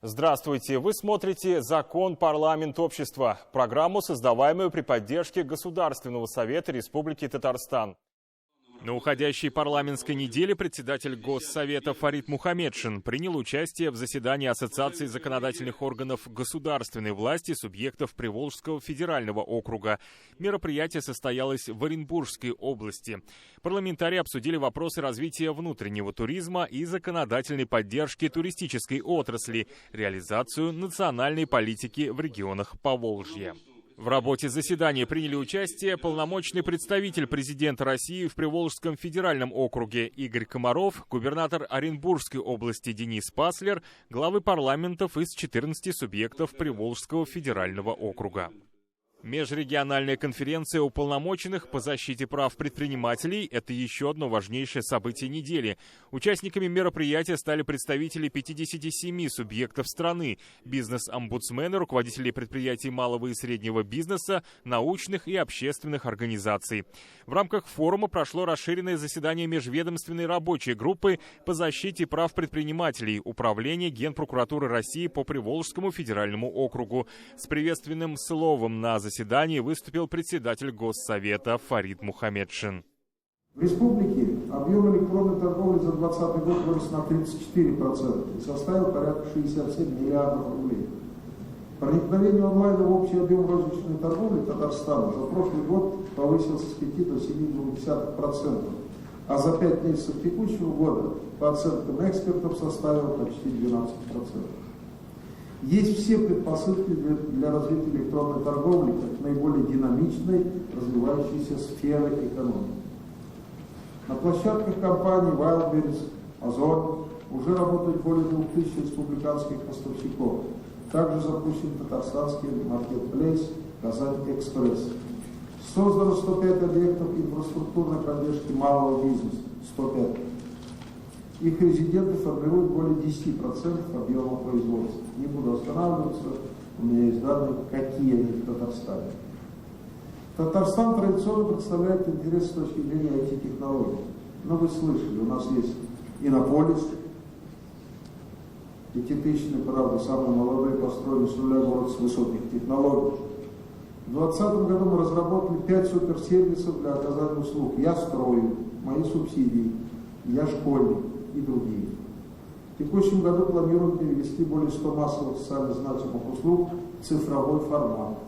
Здравствуйте! Вы смотрите «Закон. Парламент. Общество» – программу, создаваемую при поддержке Государственного совета Республики Татарстан. На уходящей парламентской неделе председатель Госсовета Фарид Мухамедшин принял участие в заседании Ассоциации законодательных органов государственной власти субъектов Приволжского федерального округа. Мероприятие состоялось в Оренбургской области. Парламентарии обсудили вопросы развития внутреннего туризма и законодательной поддержки туристической отрасли, реализацию национальной политики в регионах Поволжья. В работе заседания приняли участие полномочный представитель президента России в Приволжском федеральном округе Игорь Комаров, губернатор Оренбургской области Денис Паслер, главы парламентов из 14 субъектов Приволжского федерального округа. Межрегиональная конференция уполномоченных по защите прав предпринимателей – это еще одно важнейшее событие недели. Участниками мероприятия стали представители 57 субъектов страны, бизнес-омбудсмены, руководители предприятий малого и среднего бизнеса, научных и общественных организаций. В рамках форума прошло расширенное заседание межведомственной рабочей группы по защите прав предпринимателей Управления Генпрокуратуры России по Приволжскому федеральному округу. С приветственным словом на заседании выступил председатель Госсовета Фарид Мухамедшин. В республике объем электронной торговли за 2020 год вырос на 34% и составил порядка 67 миллиардов рублей. Проникновение онлайна в общий объем розничной торговли Татарстана за прошлый год повысился с 5 до 7,2%, а за 5 месяцев текущего года, по оценкам экспертов, составил почти 12%. Есть все предпосылки для развития электронной торговли как наиболее динамичной, развивающейся сферы экономики. На площадках компаний Wildberries, Озон уже работают более 2000 республиканских поставщиков. Также запущен татарстанский маркетплейс «Казань-Экспресс». Создано 105 объектов инфраструктурной поддержки малого бизнеса, 105. Их резиденты формируют более 10% объема производства. Не буду останавливаться, у меня есть данные, какие они в Татарстане. Татарстан традиционно представляет интерес с точки зрения IT-технологий. Но вы слышали, у нас есть Иннополис, пятитысячный, правда, самый молодой, построенный с нуля город с высоких технологий. В 2020 году мы разработали 5 суперсервисов для оказания услуг. Я строю, мои субсидии, я школьник и другие. В текущем году планируем перевести более 100 массовых социально значимых услуг в цифровой формат.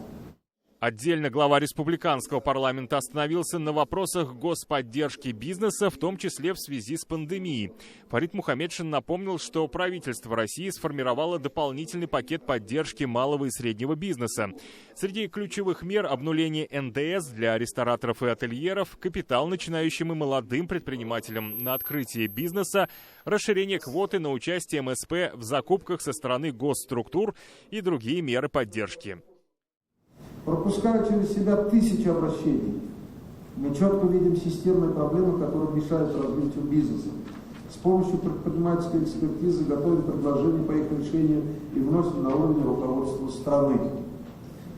Отдельно глава республиканского парламента остановился на вопросах господдержки бизнеса, в том числе в связи с пандемией. Фарид Мухамедшин напомнил, что правительство России сформировало дополнительный пакет поддержки малого и среднего бизнеса. Среди ключевых мер обнуление НДС для рестораторов и ательеров, капитал начинающим и молодым предпринимателям на открытие бизнеса, расширение квоты на участие МСП в закупках со стороны госструктур и другие меры поддержки. Пропуская через себя тысячи обращений, мы четко видим системные проблемы, которые мешают развитию бизнеса. С помощью предпринимательской экспертизы готовим предложения по их решению и вносим на уровень руководства страны.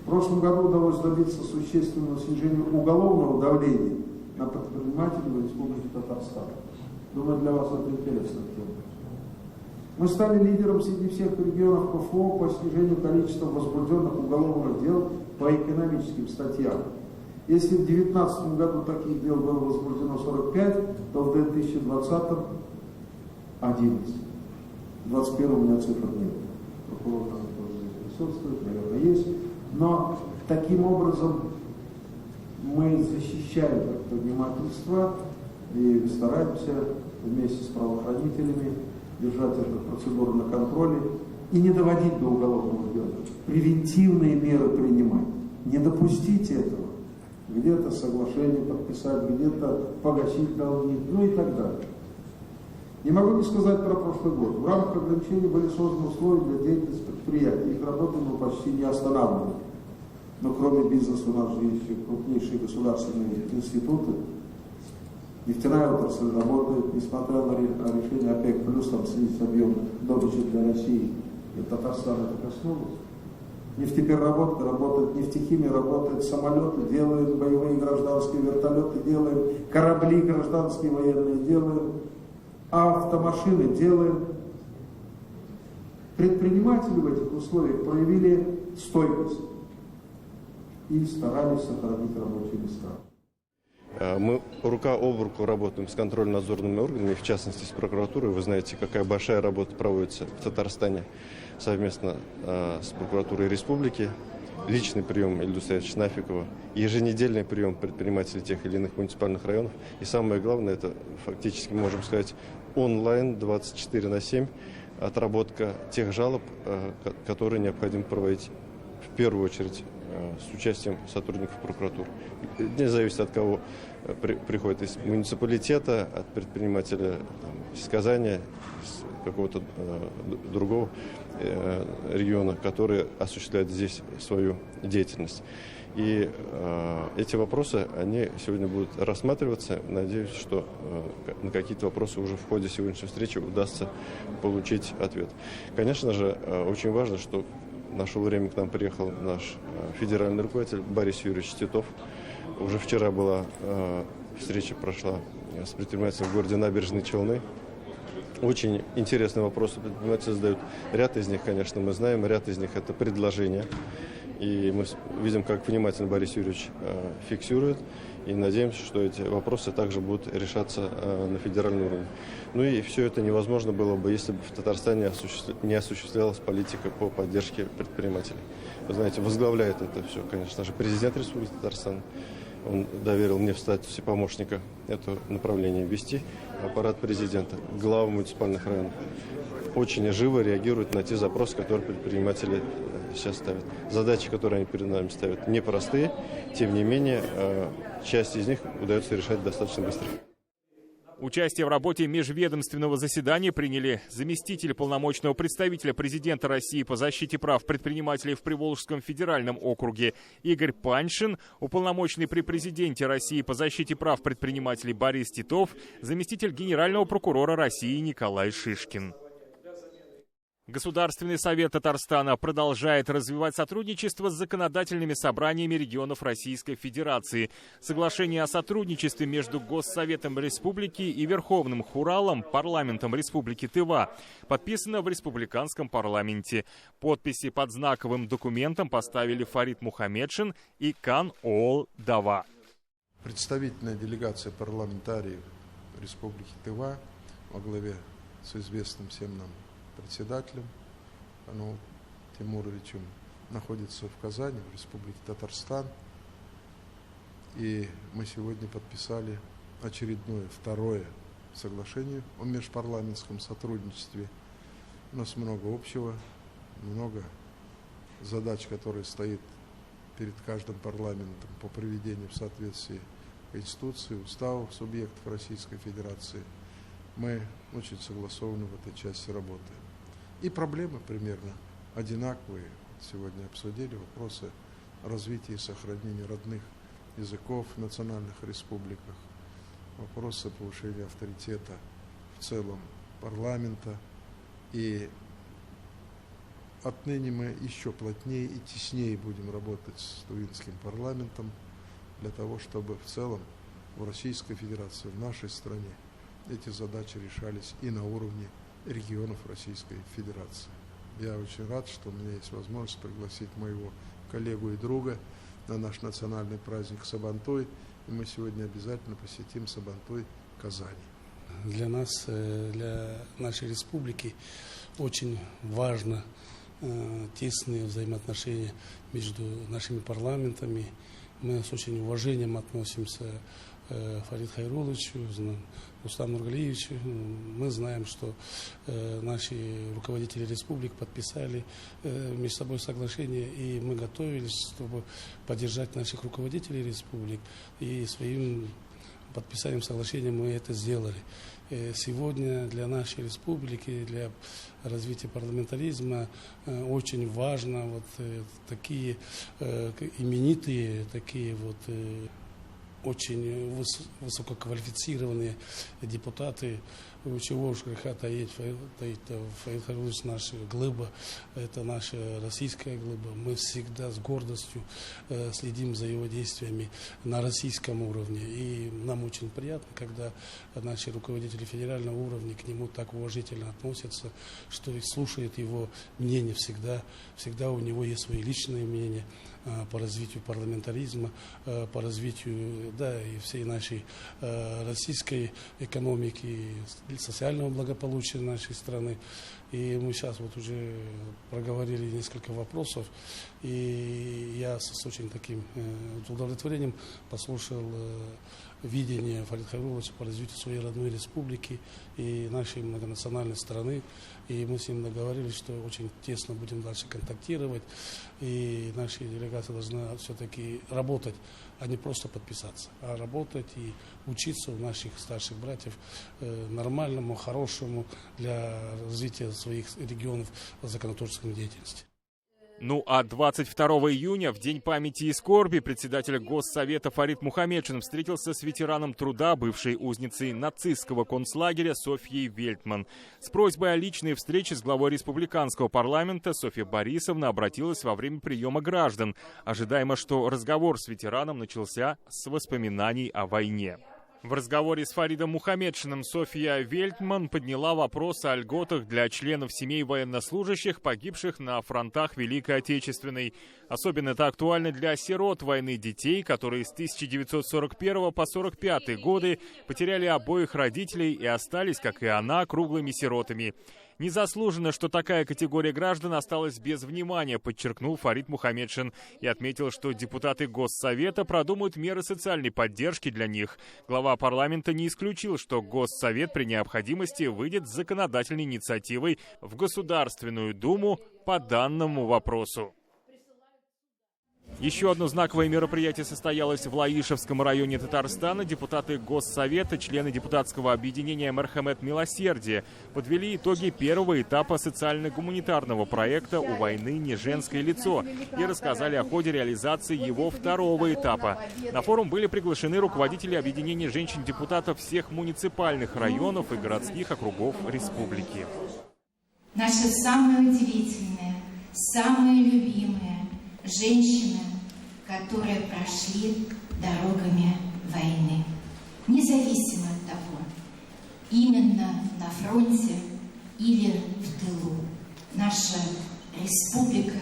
В прошлом году удалось добиться существенного снижения уголовного давления на предпринимателей в Республике Татарстан. Думаю, для вас это интересная тема. Мы стали лидером среди всех регионов ПФО по снижению количества возбужденных уголовных дел по экономическим статьям. Если в 2019 году таких дел было возбуждено 45, то в 2020 11. В 2021 у меня цифр нет. Прокурор там тоже здесь присутствует, наверное, есть. Но таким образом мы защищаем предпринимательство и стараемся вместе с правоохранителями держать эту процедуру на контроле и не доводить до уголовного дела. Превентивные меры принимать. Не допустите этого. Где-то соглашение подписать, где-то погасить долги, ну и так далее. Не могу не сказать про прошлый год. В рамках ограничений были созданы условия для деятельности предприятий. Их работу мы почти не останавливали. Но кроме бизнеса у нас же есть крупнейшие государственные институты. Нефтяная отрасль работает, несмотря на решение ОПЕК+, там снизить объем добычи для России, и Татарстан это коснулось. Нефтепереработка работает, нефтехимия работает, самолеты делаем, боевые гражданские вертолеты делаем, корабли гражданские военные делаем, автомашины делаем. Предприниматели в этих условиях проявили стойкость и старались сохранить рабочие места. Мы рука об руку работаем с контрольно-надзорными органами, в частности с прокуратурой. Вы знаете, какая большая работа проводится в Татарстане совместно с прокуратурой республики. Личный прием Ильдуса Шнафикова, еженедельный прием предпринимателей тех или иных муниципальных районов. И самое главное, это фактически, можем сказать, онлайн 24/7 отработка тех жалоб, которые необходимо проводить в первую очередь с участием сотрудников прокуратуры. Не зависит от кого приходит, из муниципалитета, от предпринимателя из Казани, из какого-то другого региона, который осуществляет здесь свою деятельность. И эти вопросы, они сегодня будут рассматриваться. Надеюсь, что на какие-то вопросы уже в ходе сегодняшней встречи удастся получить ответ. Конечно же, очень важно, что нашел время к нам приехал наш федеральный руководитель Борис Юрьевич Титов. Уже вчера была встреча, прошла с предпринимателями в городе Набережные Челны. Очень интересные вопросы предприниматели задают. Ряд из них, конечно, мы знаем, ряд из них это предложения. И мы видим, как внимательно Борис Юрьевич фиксирует. И надеемся, что эти вопросы также будут решаться на федеральном уровне. Ну и все это невозможно было бы, если бы в Татарстане не осуществлялась политика по поддержке предпринимателей. Вы знаете, возглавляет это все, конечно же, президент Республики Татарстан. Он доверил мне в статусе помощника это направление вести, аппарат президента, главы муниципальных районов. Очень живо реагируют на те запросы, которые предприниматели сейчас ставят. Задачи, которые они перед нами ставят, непростые, тем не менее, часть из них удается решать достаточно быстро. Участие в работе межведомственного заседания приняли заместитель полномочного представителя президента России по защите прав предпринимателей в Приволжском федеральном округе Игорь Паншин, уполномоченный при президенте России по защите прав предпринимателей Борис Титов, заместитель генерального прокурора России Николай Шишкин. Государственный совет Татарстана продолжает развивать сотрудничество с законодательными собраниями регионов Российской Федерации. Соглашение о сотрудничестве между Госсоветом Республики и Верховным Хуралом, парламентом Республики Тыва, подписано в республиканском парламенте. Подписи под знаковым документом поставили Фарид Мухамедшин и Кан Оол Дава. Представительная делегация парламентариев Республики Тыва во главе с известным всем нам председателем Кану Тимуровичем находится в Казани, в Республике Татарстан. И мы сегодня подписали очередное, второе соглашение о межпарламентском сотрудничестве. У нас много общего, много задач, которые стоят перед каждым парламентом по приведению в соответствии Конституции, уставов субъектов Российской Федерации. Мы очень согласованы в этой части работы. И проблемы примерно одинаковые. Сегодня обсудили вопросы развития и сохранения родных языков в национальных республиках, вопросы повышения авторитета в целом парламента. И отныне мы еще плотнее и теснее будем работать с тувинским парламентом для того, чтобы в целом в Российской Федерации, в нашей стране эти задачи решались и на уровне регионов Российской Федерации. Я очень рад, что у меня есть возможность пригласить моего коллегу и друга на наш национальный праздник Сабантуй. И мы сегодня обязательно посетим Сабантуй Казани. Для нас, для нашей республики очень важно тесные взаимоотношения между нашими парламентами. Мы с очень уважением относимся к Фариду Хайруловичу, Рустаму Нургалиевичу. Мы знаем, что наши руководители республик подписали между собой соглашение, и мы готовились, чтобы поддержать наших руководителей республик. И своим подписанием соглашения мы это сделали. Сегодня для нашей республики, для развития парламентаризма очень важно вот такие именитые, такие вот очень высококвалифицированные депутаты чего уж греха таить, Фарид Харитович наш глыба, это наша российская глыба. Мы всегда с гордостью следим за его действиями на российском уровне. И нам очень приятно, когда наши руководители федерального уровня к нему так уважительно относятся, что их слушают его мнение всегда. Всегда у него есть свои личные мнения по развитию парламентаризма, по развитию, да, и всей нашей российской экономики, социального благополучия нашей страны. И мы сейчас вот уже проговорили несколько вопросов, и я с очень таким удовлетворением послушал видение Фарида Харитовича по развитию своей родной республики и нашей многонациональной страны. И мы с ним договорились, что очень тесно будем дальше контактировать. И наши делегации должны все-таки работать, а не просто подписаться, а работать и учиться у наших старших братьев нормальному, хорошему для развития своих регионов законотворческой деятельности. Ну а 22 июня, в День памяти и скорби, председатель Госсовета Фарид Мухаммедшин встретился с ветераном труда, бывшей узницей нацистского концлагеря Софьей Вельтман. С просьбой о личной встрече с главой республиканского парламента Софья Борисовна обратилась во время приема граждан. Ожидаемо, что разговор с ветераном начался с воспоминаний о войне. В разговоре с Фаридом Мухаммедшиным Софья Вельтман подняла вопрос о льготах для членов семей военнослужащих, погибших на фронтах Великой Отечественной. Особенно это актуально для сирот войны, детей, которые с 1941 по 1945 годы потеряли обоих родителей и остались, как и она, круглыми сиротами. Незаслуженно, что такая категория граждан осталась без внимания, подчеркнул Фарид Мухаммедшин и отметил, что депутаты Госсовета продумают меры социальной поддержки для них. Глава парламента не исключил, что Госсовет при необходимости выйдет с законодательной инициативой в Государственную Думу по данному вопросу. Еще одно знаковое мероприятие состоялось в Лаишевском районе Татарстана. Депутаты Госсовета, члены депутатского объединения «Мерхамет Милосердие» подвели итоги первого этапа социально-гуманитарного проекта «У войны не женское лицо» и рассказали о ходе реализации его второго этапа. На форум были приглашены руководители объединения женщин-депутатов всех муниципальных районов и городских округов республики. Наши самые удивительные, самые любимые женщины, которые прошли дорогами войны. Независимо от того, именно на фронте или в тылу. Наша республика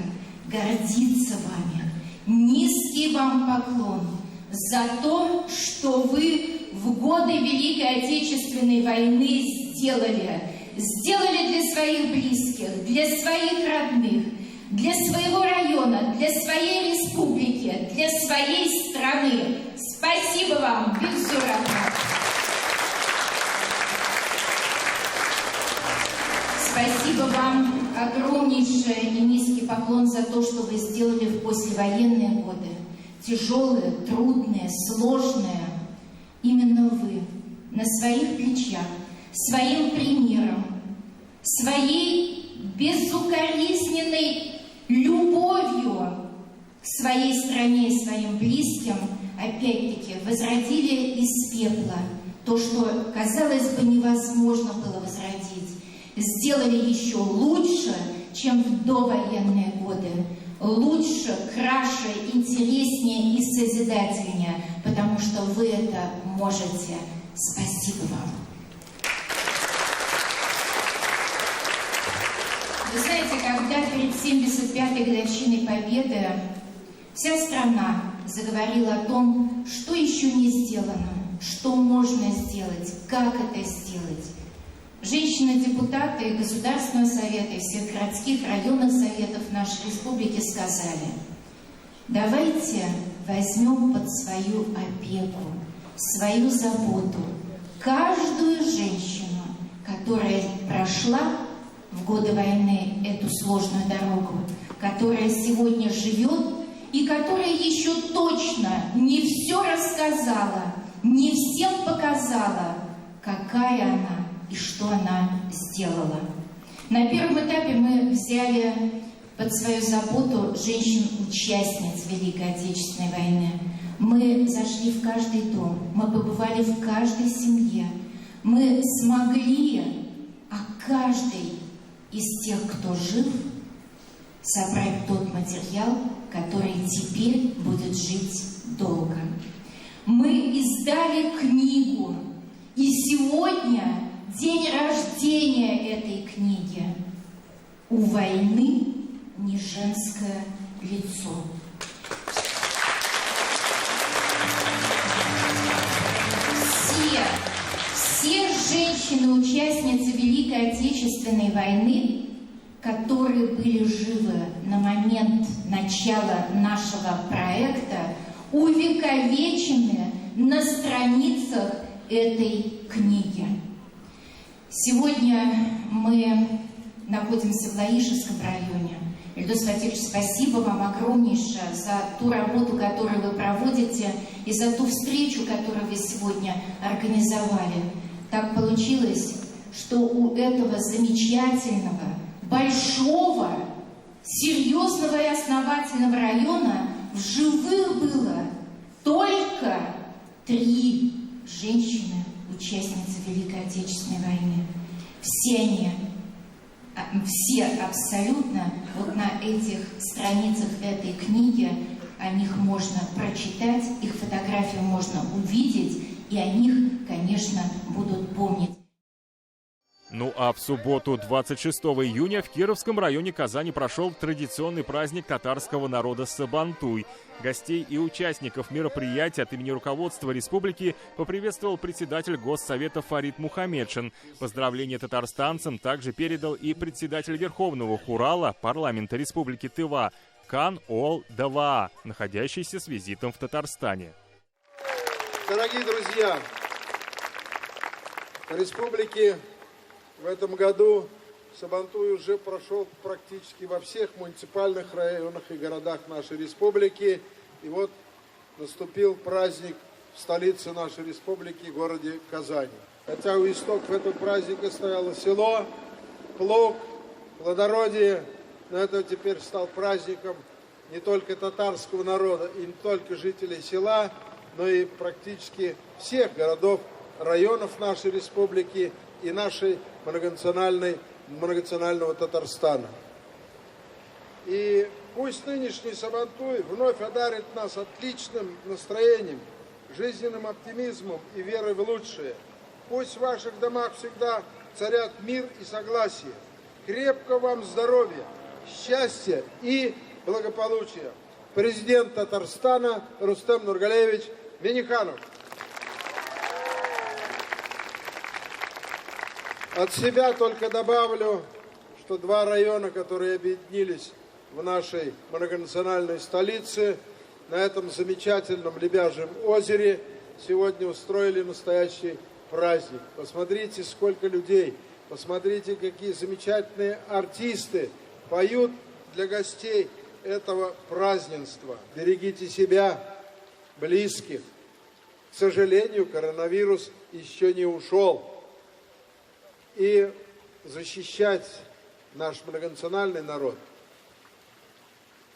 гордится вами. Низкий вам поклон за то, что вы в годы Великой Отечественной войны сделали. Сделали для своих близких, для своих родных, для своего района, для своей республики, для своей страны. Спасибо вам, Бекзуров. Спасибо вам огромнейшее и низкий поклон за то, что вы сделали в послевоенные годы. Тяжелые, трудные, сложные. Именно вы на своих плечах, своим примером, своей безукоризненной любовью к своей стране и своим близким, опять-таки, возродили из пепла то, что, казалось бы, невозможно было возродить. Сделали еще лучше, чем в довоенные годы. Лучше, краше, интереснее и созидательнее, потому что вы это можете. Спасибо вам. Вы знаете, когда перед 75-й годовщиной Победы вся страна заговорила о том, что еще не сделано, что можно сделать, как это сделать, женщины-депутаты Государственного совета и всех городских районных советов нашей республики сказали: давайте возьмем под свою опеку, свою заботу каждую женщину, которая прошла в годы войны эту сложную дорогу, которая сегодня живет и которая еще точно не все рассказала, не всем показала, какая она и что она сделала. На первом этапе мы взяли под свою заботу женщин-участниц Великой Отечественной войны. Мы зашли в каждый дом, мы побывали в каждой семье, мы смогли, а каждый из тех, кто жив, собрать тот материал, который теперь будет жить долго. Мы издали книгу, и сегодня день рождения этой книги. «У войны не женское лицо». Все женщины-участницы Великой Отечественной войны, которые были живы на момент начала нашего проекта, увековечены на страницах этой книги. Сегодня мы находимся в Лаишевском районе. Ильдус Владимирович, спасибо вам огромнейшее за ту работу, которую вы проводите, и за ту встречу, которую вы сегодня организовали. Так получилось, что у этого замечательного, большого, серьезного и основательного района в живых было только 3 женщины, участницы Великой Отечественной войны. Все абсолютно вот на этих страницах этой книги, о них можно прочитать, их фотографию можно увидеть, и о них, конечно, будут помнить. Ну а в субботу, 26 июня, в Кировском районе Казани прошел традиционный праздник татарского народа Сабантуй. Гостей и участников мероприятия от имени руководства республики поприветствовал председатель Госсовета Фарид Мухамедшин. Поздравления татарстанцам также передал и председатель Верховного Хурала парламента Республики Тыва Кан Ол Даваа, находящийся с визитом в Татарстане. Дорогие друзья, в республике в этом году Сабантуй уже прошел практически во всех муниципальных районах и городах нашей республики. И вот наступил праздник в столице нашей республики, городе Казани. Хотя у истоков этого праздника стояло село, плуг, плодородие, но это теперь стал праздником не только татарского народа и не только жителей села, но и практически всех городов, районов нашей республики и нашей многонационального Татарстана. И пусть нынешний Сабантуй вновь одарит нас отличным настроением, жизненным оптимизмом и верой в лучшее. Пусть в ваших домах всегда царят мир и согласие. Крепкого вам здоровья, счастья и благополучия. Президент Татарстана Рустем Нургалиевич Минниханов. От себя только добавлю, что 2 района, которые объединились в нашей многонациональной столице, на этом замечательном Лебяжьем озере, сегодня устроили настоящий праздник. Посмотрите, сколько людей, посмотрите, какие замечательные артисты поют для гостей этого празднества. Берегите себя, близких. К сожалению, коронавирус еще не ушел. И защищать наш многонациональный народ,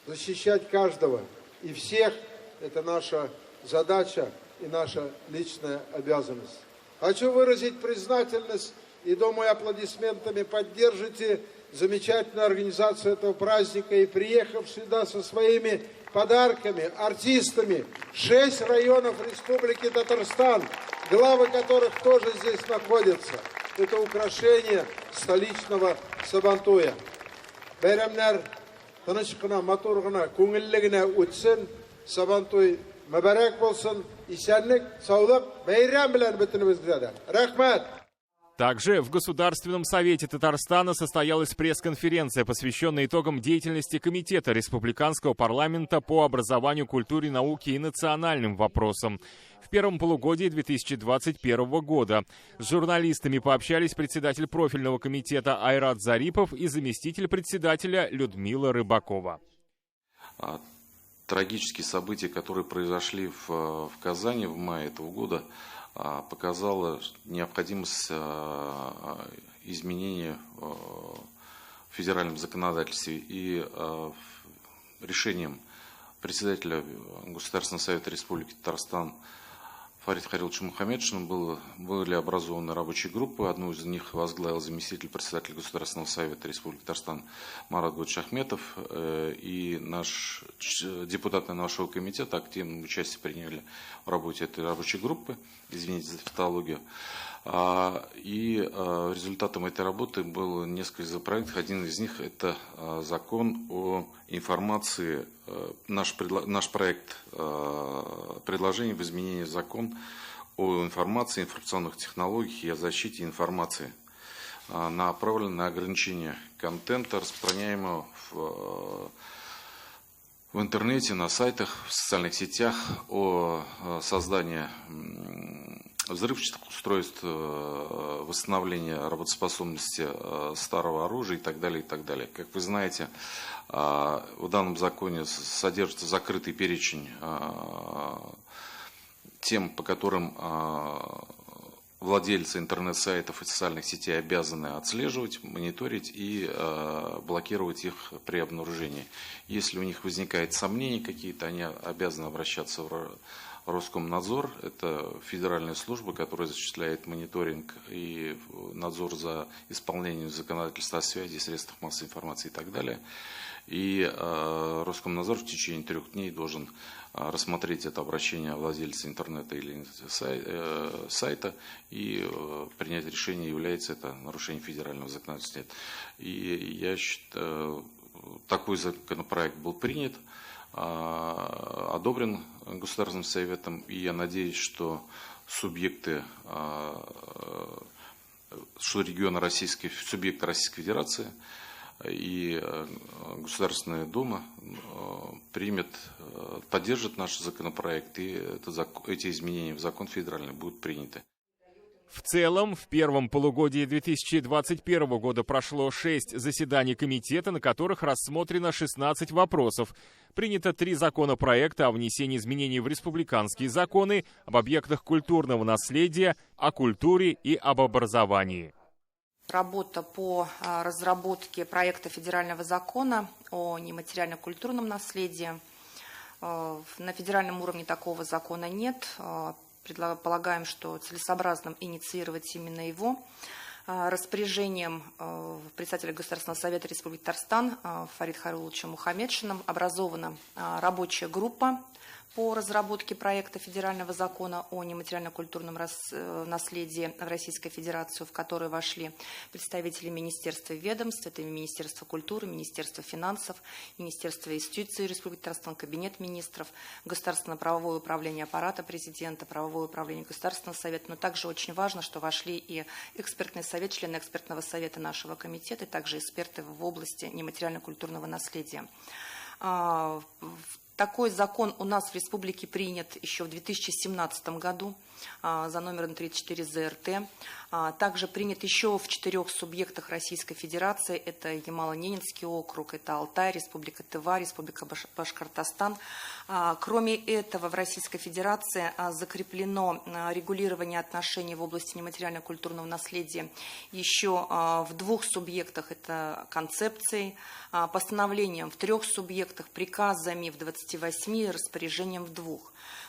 защищать каждого и всех – это наша задача и наша личная обязанность. Хочу выразить признательность и, думаю, аплодисментами поддержите замечательную организацию этого праздника и приехав сюда со своими подарками, артистами, 6 районов Республики Татарстан, главы которых тоже здесь находятся. Это украшение столичного Сабантуя. Бәйрәмнәр тыныч кына, матур гына, күңелле генә үтсен, Сабантуй мәбәрәк булсын, исәнлек, саулык, бәйрәм белән бөтенебезгә дә. Рәхмәт! Также в Государственном совете Татарстана состоялась пресс-конференция, посвященная итогам деятельности Комитета Республиканского парламента по образованию, культуре, науке и национальным вопросам. В первом полугодии 2021 года с журналистами пообщались председатель профильного комитета Айрат Зарипов и заместитель председателя Людмила Рыбакова. Трагические события, которые произошли в Казани в мае этого года, показала необходимость изменения в федеральном законодательстве, и решением председателя Государственного совета Республики Татарстан Фарид Хариловичем Мухаммедшиным были образованы рабочие группы. Одну из них возглавил заместитель председателя Государственного совета Республики Татарстан Марат Гудович Ахметов. И депутаты нашего комитета активное участие приняли в работе этой рабочей группы. Извините за тавтологию. И результатом этой работы было несколько проектов. Один из них – это закон о информации, наш проект предложения в изменении закона о информации, информационных технологиях и о защите информации, направлен на ограничение контента, распространяемого в интернете, на сайтах, в социальных сетях, о создании взрывчатых устройств, восстановления работоспособности старого оружия и так далее, и так далее. Как вы знаете, в данном законе содержится закрытый перечень тем, по которым владельцы интернет-сайтов и социальных сетей обязаны отслеживать, мониторить и блокировать их при обнаружении. Если у них возникают сомнения какие-то, они обязаны обращаться в Роскомнадзор. Это федеральная служба, которая осуществляет мониторинг и надзор за исполнением законодательства о связи, средствах массовой информации и так далее. И Роскомнадзор в течение 3 дней должен рассмотреть это обращение владельца интернета или сайта и принять решение, является это нарушением федерального законодательства. И я считаю, такой законопроект был принят, одобрен Государственным советом, и я надеюсь, что субъекты, субъекты Российской Федерации и Государственная Дума поддержат наш законопроект, и эти изменения в закон федеральный будут приняты. В целом, в первом полугодии 2021 года прошло 6 заседаний комитета, на которых рассмотрено 16 вопросов. Принято 3 законопроекта о внесении изменений в республиканские законы, об объектах культурного наследия, о культуре и об образовании. Работа по разработке проекта федерального закона о нематериально-культурном наследии. На федеральном уровне такого закона нет. Полагаем, что целесообразно инициировать именно его. Распоряжением председателя Государственного совета Республики Татарстан Фарида Хариловича Мухаммедшиным образована рабочая группа по разработке проекта федерального закона о нематериально-культурном наследии в Российской Федерации, в которой вошли представители министерства и ведомств, это Министерство культуры, Министерство финансов, Министерство юстиции Республики Татарстан, Кабинет министров, Государственно-правовое управление аппарата президента, правовое управление Государственного совета. Но также очень важно, что вошли и экспертный совет, члены экспертного совета нашего комитета, и также эксперты в области нематериально-культурного наследия. Такой закон у нас в республике принят еще в 2017 году за номером 34 ЗРТ. Также принят еще в 4 субъектах Российской Федерации. Это Ямало-Ненецкий округ, это Алтай, Республика Тыва, Республика Башкортостан. Кроме этого, в Российской Федерации закреплено регулирование отношений в области нематериально-культурного наследия еще в 2 субъектах. Это концепцией, постановлением в 3 субъектах, приказами в 28 и распоряжением в 2.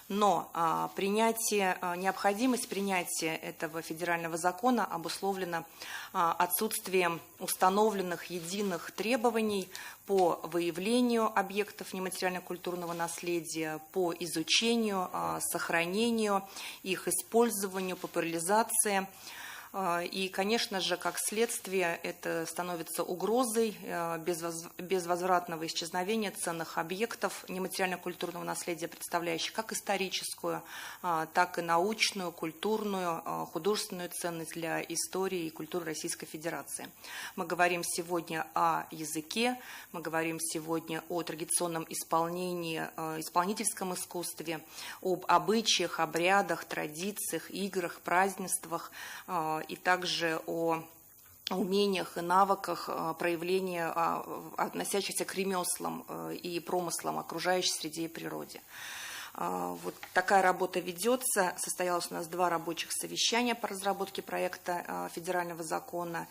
Но необходимость принятия этого федерального закона обусловлена отсутствием установленных единых требований по выявлению объектов нематериально-культурного наследия, по изучению, сохранению, их использованию, популяризации. И, конечно же, как следствие, это становится угрозой безвозвратного исчезновения ценных объектов нематериально-культурного наследия, представляющих как историческую, так и научную, культурную, художественную ценность для истории и культуры Российской Федерации. Мы говорим сегодня о языке, мы говорим сегодня о традиционном исполнении, исполнительском искусстве, об обычаях, обрядах, традициях, играх, празднествах, и также о умениях и навыках проявления, относящихся к ремеслам и промыслам окружающей среде и природе. Вот такая работа ведется. Состоялось у нас 2 рабочих совещания по разработке проекта федерального закона.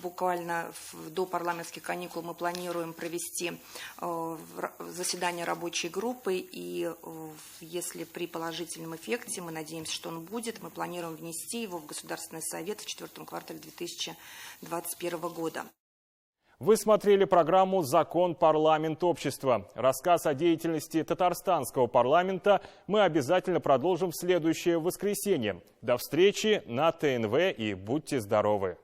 Буквально до парламентских каникул мы планируем провести заседание рабочей группы. И если при положительном эффекте, мы надеемся, что он будет, мы планируем внести его в Государственный совет в 4 квартале 2021 года. Вы смотрели программу «Закон. Парламент. Общество». Рассказ о деятельности татарстанского парламента мы обязательно продолжим в следующее воскресенье. До встречи на ТНВ и будьте здоровы!